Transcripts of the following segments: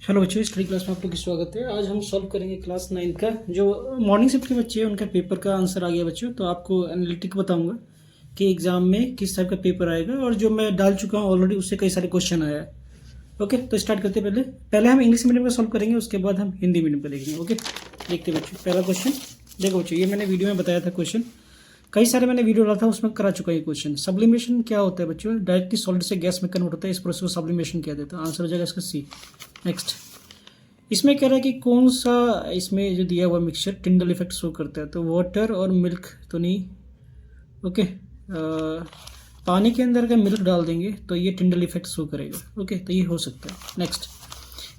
Hello बच्चों, study class में आप लोग का स्वागत है। आज हम सॉल्व करेंगे क्लास 9 का जो मॉर्निंग शिफ्ट के बच्चे हैं उनका पेपर का आंसर आ गया बच्चों। तो आपको एनालिटिक बताऊंगा कि एग्जाम में किस टाइप का पेपर आएगा, और जो मैं डाल चुका हूँ ऑलरेडी उससे कई सारे क्वेश्चन आया है। ओके, तो स्टार्ट करते हैं। पहले हम इंग्लिश मीडियम का सॉल्व करेंगे, उसके बाद हम हिंदी मीडियम का देखेंगे। ओके, देखते हैं बच्चों। पहला क्वेश्चन देखो बच्चों, ये मैंने वीडियो में बताया था क्वेश्चन, कई सारे मैंने वीडियो डाला था उसमें करा चुका है क्वेश्चन। सब्लिमेशन क्या होता है बच्चों? डायरेक्टली सॉलिड से गैस में कन्वर्ट होता है, इस प्रोसेस को सब्लिमेशन किया जाता है। आंसर हो जाएगा इसका सी। नेक्स्ट, इसमें कह रहा है कि कौन सा इसमें जो दिया हुआ मिक्सचर टिंडल इफेक्ट शो करता है। तो वाटर और मिल्क तो नहीं। ओके, पानी के अंदर अगर मिल्क डाल देंगे तो ये टिंडल इफेक्ट शो करेगा। ओके, तो ये हो सकता है। नेक्स्ट,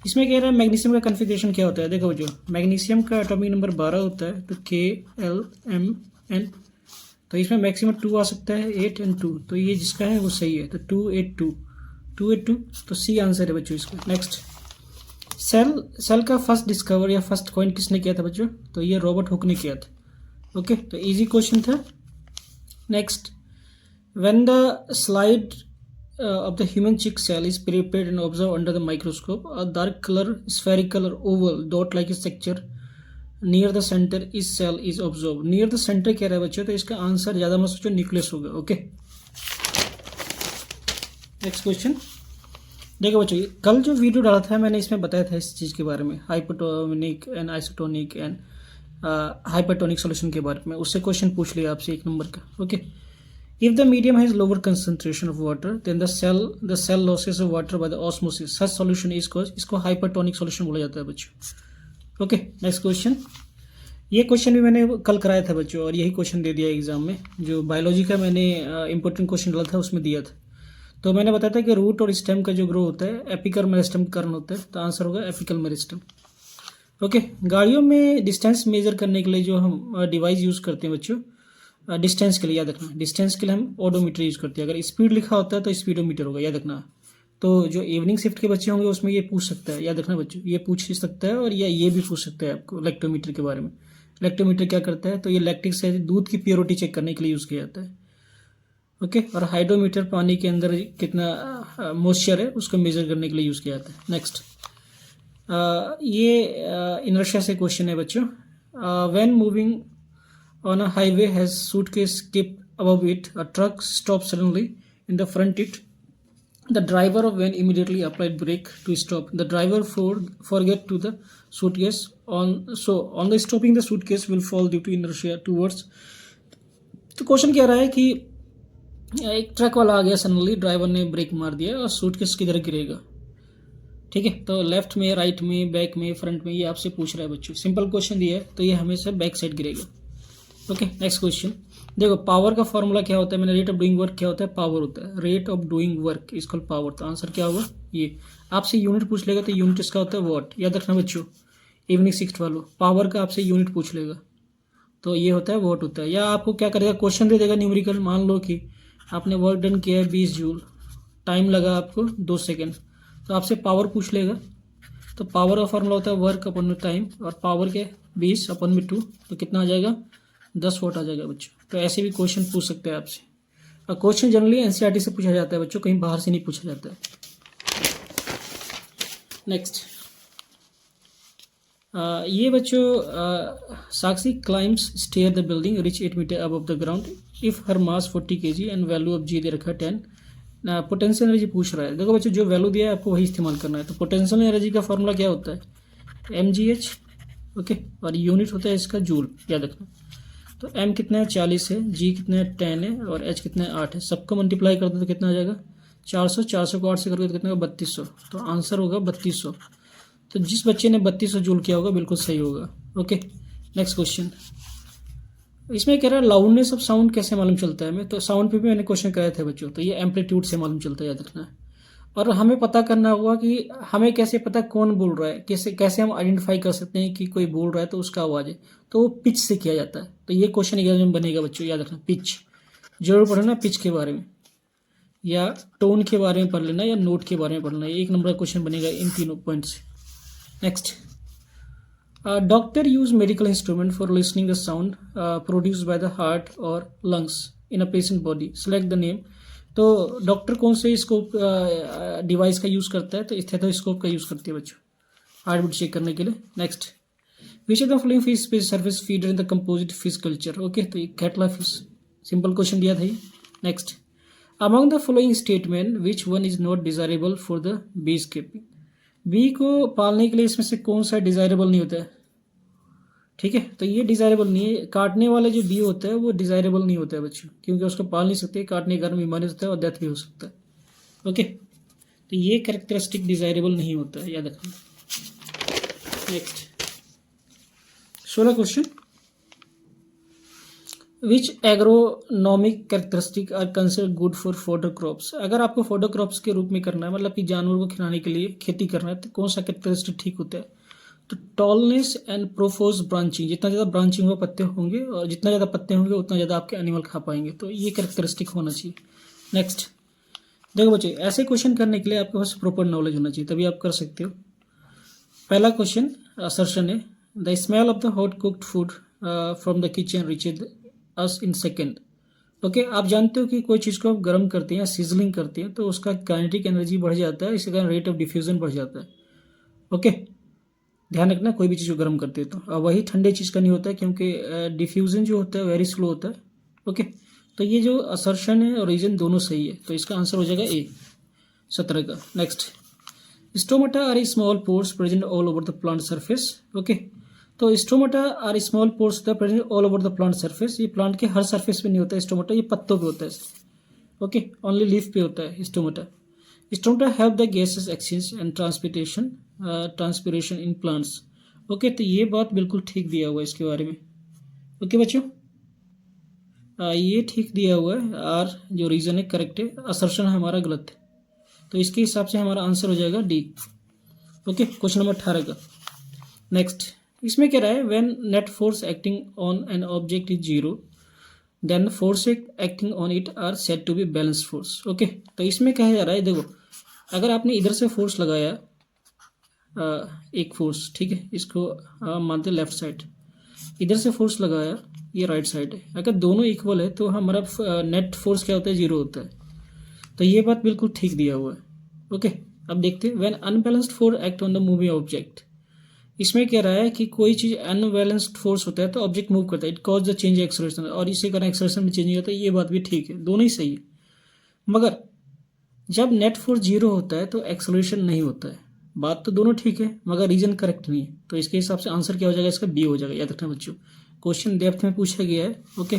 इसमें कह रहा है मैग्नीशियम का कन्फिग्रेशन क्या होता है। देखो जो मैग्नीशियम का एटॉमिक नंबर 12 होता है, तो KLMN। तो इसमें मैक्सिमम 2 आ सकता है, 8 और 2। तो ये जिसका है वो सही है, तो 282 तो सी आंसर है बच्चों इसका। नेक्स्ट, सेल का फर्स्ट डिस्कवर या फर्स्ट कॉइन किसने किया था बच्चों? तो ये रॉबर्ट हुक ने किया था। ओके, तो इजी क्वेश्चन था। Next, when the slide of the human cheek cell is prepared and observe under the microscope, a dark colour spherical और oval dot like structure near the centre is cell is observe. Near the centre कह रहा है बच्चों, तो इसका answer ज्यादा मत सोचो, न्यूक्लियस होगा। ओके, नेक्स्ट क्वेश्चन देखो बच्चों, कल जो वीडियो डाला था मैंने इसमें बताया था इस चीज़ के बारे में, hypotonic and isotonic and hypertonic solution के बारे में। उससे क्वेश्चन पूछ लिया आपसे 1 नंबर का। Okay, if the medium has lower concentration of water then the cell loses of water by the osmosis, such solution is called, इसको हाइपरटोनिक सॉल्यूशन बोला जाता है बच्चों। ओके, नेक्स्ट क्वेश्चन, ये क्वेश्चन भी मैंने कल कराया था बच्चों, और यही क्वेश्चन दे दिया एग्जाम में। जो बायोलॉजी का मैंने इंपॉर्टेंट क्वेश्चन डाला था उसमें दिया था। तो मैंने बताया था कि रूट और स्टेम का जो ग्रो होता है एपिकल मेरिस्टेम के कारण होता है, तो आंसर होगा एपिकल मेरिस्टेम। ओके, गाड़ियों में डिस्टेंस मेजर करने के लिए जो हम डिवाइस यूज़ करते हैं बच्चों, डिस्टेंस के लिए याद रखना, डिस्टेंस के लिए हम ओडोमीटर यूज़ करते हैं। अगर स्पीड लिखा होता है तो स्पीडोमीटर होगा, याद रखना। तो जो इवनिंग शिफ्ट के बच्चे होंगे उसमें ये पूछ सकता है, याद रखना बच्चों, ये पूछ सकता है। और या ये भी पूछ सकता है आपको लैक्टोमीटर के बारे में। लैक्टोमीटर क्या करता है? तो ये लैक्टिक से दूध की प्योरिटी चेक करने के लिए यूज़ किया जाता है। ओके, और हाइड्रोमीटर पानी के अंदर कितना मॉइस्चर है उसको मेजर करने के लिए यूज़ किया जाता है। नेक्स्ट, ये इनर्शिया से क्वेश्चन है बच्चों। When moving on a highway has suitcase keep above it, a truck stop suddenly in the front it, the driver of van immediately applied brake to stop, the driver forget to the suitcase on the stopping the suitcase will fall due to inertia towards। तो question कह रहा है कि एक truck वाला आ गया suddenly, driver ने break मार दिया और सूटकेस किधर गिरेगा। ठीक है, तो लेफ्ट में, राइट में, बैक में, फ्रंट में, ये आपसे पूछ रहा है बच्चों। सिंपल क्वेश्चन दिया है तो ये हमेशा बैक साइड गिरेगा। ओके, नेक्स्ट क्वेश्चन देखो, पावर का फॉर्मूला क्या होता है? मैंने रेट ऑफ डूइंग वर्क क्या होता है? पावर होता है। Rate of doing work is called power. तो आंसर क्या होगा? ये आपसे यूनिट पूछ लेगा तो यूनिट इसका होता है वॉट, याद रखना बच्चों। इवनिंग शिफ्ट वालों, पावर का आपसे यूनिट पूछ लेगा तो ये होता है वॉट होता है। या आपको क्या करेगा, क्वेश्चन दे देगा न्यूमेरिकल, मान लो कि आपने वर्क डन किया है 20 जूल, टाइम लगा आपको 2 सेकेंड, तो आपसे पावर पूछ लेगा। तो पावर का फॉर्मूला होता है वर्क अपन में टाइम, और पावर के 20 अपन में 2, तो कितना आ जाएगा? 10 वॉट आ जाएगा बच्चों। तो ऐसे भी क्वेश्चन पूछ सकते हैं आपसे। और क्वेश्चन जनरली एनसीईआरटी से पूछा जाता है बच्चों, कहीं बाहर से नहीं पूछा जाता है। नेक्स्ट, ये बच्चों, Sakshi climbs stair the building reach 8 metre above the ground if her mass 40 kg and value of g दे रखा 10। पोटेंशियल एनर्जी पूछ रहा है। देखो बच्चों, जो वैल्यू दिया है आपको वही इस्तेमाल करना है। तो पोटेंशियल एनर्जी का फॉर्मूला क्या होता है? mgh। ओके, और यूनिट होता है इसका जूल, याद रखना। तो m कितना है? 40 है, g कितना है? 10 है, और h कितना है? 8 है। सबको मल्टीप्लाई कर दो तो कितना आ जाएगा? 400। 400 को 8 से करके तो कितना होगा? 3200। तो आंसर होगा 3200। तो जिस बच्चे ने 3200 जूल किया होगा बिल्कुल सही होगा। ओके, नेक्स्ट क्वेश्चन, इसमें कह रहा है लाउडनेस ऑफ साउंड कैसे मालूम चलता है हमें? तो साउंड पे भी मैंने क्वेश्चन कराया था बच्चों, तो ये एम्पलीट्यूड से मालूम चलता है, याद रखना है। और हमें पता करना होगा कि हमें कैसे पता कौन बोल रहा है, कैसे कैसे हम आइडेंटिफाई कर सकते हैं कि कोई बोल रहा है तो उसका आवाज़ है। तो वो पिच से किया जाता है। तो ये क्वेश्चन एग्जाम में बनेगा बच्चों, याद रखना। पिच जरूर पढ़ना, पिच के बारे में या टोन के बारे में पढ़ लेना, या नोट के बारे में पढ़ना। 1 नंबर का क्वेश्चन बनेगा इन तीनों पॉइंट से। Next, doctor use medical instrument for listening the sound produced by the heart और lungs in a patient body, select the name. तो डॉक्टर कौन से स्कोप डिवाइस का यूज़ करता है? तो स्टेथोस्कोप का यूज़ करती है बच्चों। हार्ट बीट चेक करने के लिए। Next, which of the following fish species surface feeder in the composite fish culture. Okay, तो ये कैटला फिश, सिंपल क्वेश्चन दिया था ये। Next, among the following statement which one is not desirable for the bees keeping. B को पालने के लिए इसमें से कौन सा डिजायरेबल नहीं होता है? ठीक है, तो ये डिजायरेबल नहीं है। काटने वाले जो बी होता है वो डिजायरेबल नहीं होता है बच्चों, क्योंकि उसको पाल नहीं सकते, काटने के कारण बीमारी होता है और डेथ भी हो सकता है। ओके, तो ये कैरेक्टरिस्टिक डिजायरेबल नहीं होता है, याद रखना। Next 16 question, which agronomic characteristic are consider good for fodder crops. अगर आपको फॉडर क्रॉप्स के रूप में करना है, मतलब कि जानवर को खिलाने के लिए खेती करना है, तो कौन सा कैरेक्टरिस्टिक ठीक होता है? तो टॉलनेस एंड प्रोफोज ब्रांचिंग, जितना ज़्यादा ब्रांचिंग हुआ पत्ते होंगे और जितना ज़्यादा पत्ते होंगे उतना ज़्यादा आपके एनिमल खा पाएंगे, तो ये कैरेक्टरिस्टिक होना चाहिए। नेक्स्ट, देखो बच्चे, ऐसे क्वेश्चन करने के लिए आपके पास प्रॉपर नॉलेज होना चाहिए, तभी आप कर सकते हो। पहला क्वेश्चन असर्शन है, the smell of the hot cooked food from the kitchen reaches us in second. Okay, आप जानते हो कि कोई चीज़ को आप गर्म करते हैं या सीजलिंग करते हैं तो उसका काइनेटिक एनर्जी बढ़ जाता है, इसके कारण रेट ऑफ डिफ्यूजन बढ़ जाता है। ओके, ध्यान रखना, कोई भी चीज़ को गर्म करते हैं तो वही ठंडे चीज़ का नहीं होता है, क्योंकि डिफ्यूजन जो होता है वेरी स्लो होता है। ओके, तो ये जो असर्शन है और रीजन दोनों सही है, तो इसका आंसर हो जाएगा ए 17 का। Next, stomata are small pores present all over the plant surface. Okay, तो stomata are small pores the present all over the plant surface. ये प्लांट के हर सरफेस पे नहीं होता है स्टोमाटा, ये पत्तों पे होता है। ओके, ओनली लीफ पे होता है stomata. Stomata help the gases exchange and transpiration in plants. Okay, तो ये बात बिल्कुल ठीक दिया हुआ है इसके बारे में। ओके बच्चों, ये ठीक दिया हुआ है, आर जो रीजन है करेक्ट है, असर्शन हमारा गलत है, तो इसके हिसाब से हमारा आंसर हो जाएगा डी। ओके, क्वेश्चन नंबर 18 का। नेक्स्ट, इसमें क्या रहा है, when net force acting on an object is zero then force acting on it are said to be balance force. Okay, तो इसमें कहा जा रहा है, देखो अगर आपने इधर से फोर्स लगाया एक फोर्स, ठीक है, इसको मानते लेफ्ट साइड, इधर से फोर्स लगाया, ये राइट साइड है, अगर दोनों इक्वल है तो हमारा नेट फोर्स क्या होता है, जीरो होता है। तो ये बात बिल्कुल ठीक दिया हुआ है। ओके, अब देखते हैं, when unbalanced force act on the moving object. इसमें कह रहा है कि कोई चीज़ अनबैलेंस्ड फोर्स होता है तो ऑब्जेक्ट मूव करता है, it cause the change acceleration, और इसी कारण एक्सलेशन में चेंज होता है। ये बात भी ठीक है, दोनों ही सही है, मगर जब नेट फोर्स जीरो होता है तो एक्सलेशन नहीं होता है। बात तो दोनों ठीक है, मगर रीजन करेक्ट नहीं है, तो इसके हिसाब से आंसर क्या हो जाएगा, इसका बी हो जाएगा। याद रखना बच्चों, क्वेश्चन डेप्थ में पूछा गया है। ओके,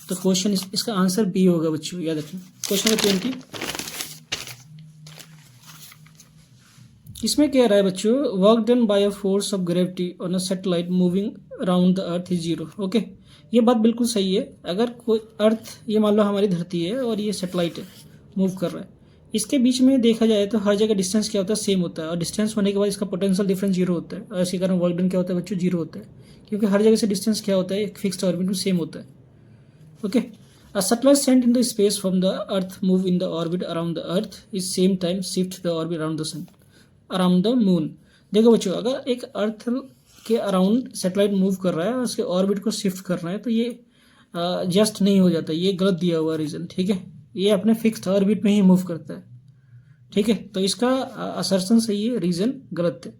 तो क्वेश्चन इसका आंसर बी होगा बच्चों, याद रखना। क्वेश्चन नंबर 20, इसमें कह रहा है बच्चों, work done by a force of gravity on a satellite moving around the earth is zero. Okay, ये बात बिल्कुल सही है। अगर कोई अर्थ, ये मान लो हमारी धरती है और ये सैटेलाइट है, मूव कर रहा है, इसके बीच में देखा जाए तो हर जगह डिस्टेंस क्या होता है, सेम होता है, और डिस्टेंस होने के बाद इसका पोटेंशियल डिफरेंस जीरो होता है, और इसी कारण वर्क डन क्या होता है बच्चों, जीरो होता है, क्योंकि हर जगह से डिस्टेंस क्या होता है, एक फिक्स्ड ऑर्बिट में सेम होता है। Okay, a satellite sent in the space from the earth move in the orbit around the earth is same time shift the orbit around the sun around the moon. देखो बच्चों, अगर एक अर्थ के around satellite move कर रहा है और उसके ऑर्बिट को शिफ्ट कर रहा है तो ये जस्ट नहीं हो जाता, ये गलत दिया हुआ रीजन। ठीक है, ये अपने फिक्स्ड ऑर्बिट में ही मूव करता है। ठीक है, तो इसका असर्शन सही है, रीजन गलत है,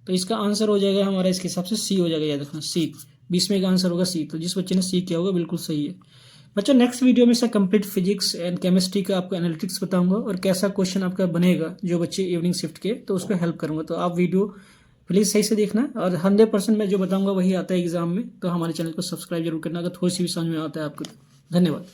तो इसका आंसर हो जाएगा हमारा इसके हिसाब से सी हो जाएगा। याद रखना, सी 20 में का आंसर होगा सी। तो जिस बच्चे ने सी किया होगा बिल्कुल सही है बच्चों। नेक्स्ट वीडियो में से कंप्लीट फिजिक्स एंड केमिस्ट्री का आपको एनालिटिक्स बताऊंगा और कैसा क्वेश्चन आपका बनेगा जो बच्चे इवनिंग शिफ्ट के, तो उसको हेल्प करूंगा। तो आप वीडियो प्लीज़ सही से देखना, और 100% मैं जो बताऊंगा वही आता है एग्जाम में। तो हमारे चैनल को सब्सक्राइब जरूर करना अगर थोड़ी सी भी समझ में आता है आपको। धन्यवाद।